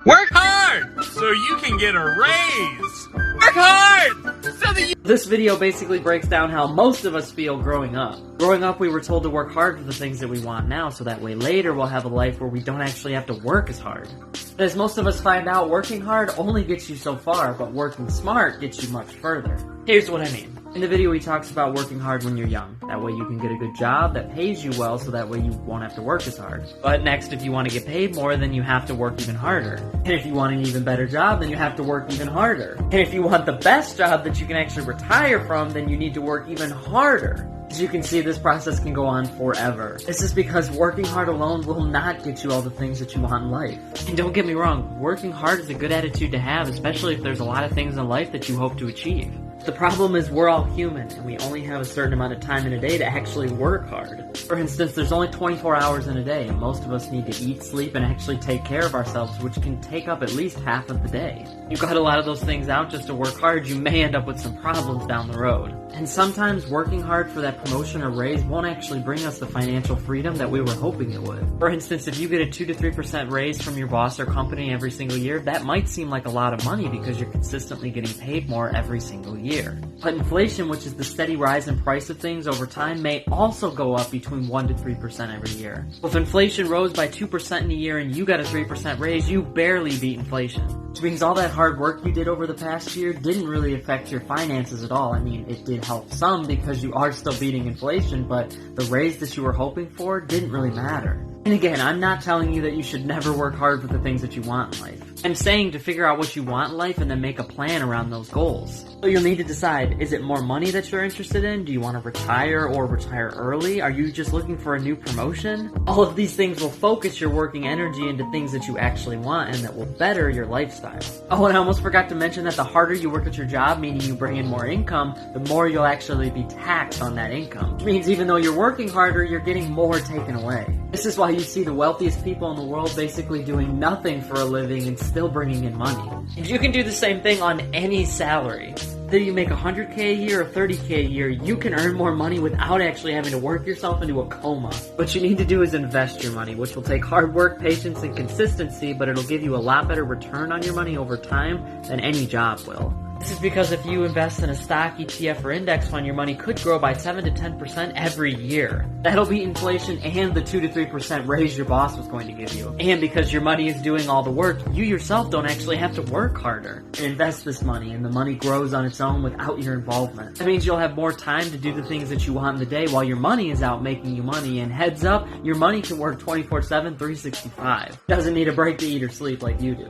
Work hard so you can get a raise. Work hard so that you... This video basically breaks down how most of us feel growing up. Growing up, we were told to work hard for the things that we want now, so that way later we'll have a life where we don't actually have to work as hard. But as most of us find out, working hard only gets you so far, but working smart gets you much further. Here's what I mean. In the video, he talks about working hard when you're young. That way you can get a good job that pays you well, so that way you won't have to work as hard. But next, if you want to get paid more, then you have to work even harder. And if you want an even better job, then you have to work even harder. And if you want the best job that you can actually retire from, then you need to work even harder. As you can see, this process can go on forever. This is because working hard alone will not get you all the things that you want in life. And don't get me wrong, working hard is a good attitude to have, especially if there's a lot of things in life that you hope to achieve. The problem is we're all human, and we only have a certain amount of time in a day to actually work hard. For instance, there's only 24 hours in a day, and most of us need to eat, sleep, and actually take care of ourselves, which can take up at least half of the day. You cut a lot of those things out just to work hard, you may end up with some problems down the road. And sometimes working hard for that promotion or raise won't actually bring us the financial freedom that we were hoping it would. For instance, if you get a 2 to 3% raise from your boss or company every single year, that might seem like a lot of money because you're consistently getting paid more every single year. But inflation, which is the steady rise in price of things over time, may also go up between 1 to 3% every year. If inflation rose by 2% in a year and you got a 3% raise, you barely beat inflation. Which means all that hard work you did over the past year didn't really affect your finances at all. I mean, it did help some because you are still beating inflation, but the raise that you were hoping for didn't really matter. And again, I'm not telling you that you should never work hard for the things that you want in life. I'm saying to figure out what you want in life and then make a plan around those goals. So you'll need to decide, is it more money that you're interested in? Do you want to retire or retire early? Are you just looking for a new promotion? All of these things will focus your working energy into things that you actually want and that will better your lifestyle. Oh, and I almost forgot to mention that the harder you work at your job, meaning you bring in more income, the more you'll actually be taxed on that income. Which means even though you're working harder, you're getting more taken away. This is why you see the wealthiest people in the world basically doing nothing for a living and still bringing in money. And you can do the same thing on any salary. Whether you make $100K a year or $30K a year, you can earn more money without actually having to work yourself into a coma. What you need to do is invest your money, which will take hard work, patience, and consistency, but it'll give you a lot better return on your money over time than any job will. This is because if you invest in a stock, ETF, or index fund, your money could grow by 7 to 10% every year. That'll beat inflation and the 2 to 3% raise your boss was going to give you. And because your money is doing all the work, you yourself don't actually have to work harder and invest this money, and the money grows on its own without your involvement. That means you'll have more time to do the things that you want in the day while your money is out making you money, and heads up, your money can work 24/7, 365. Doesn't need a break to eat or sleep like you do.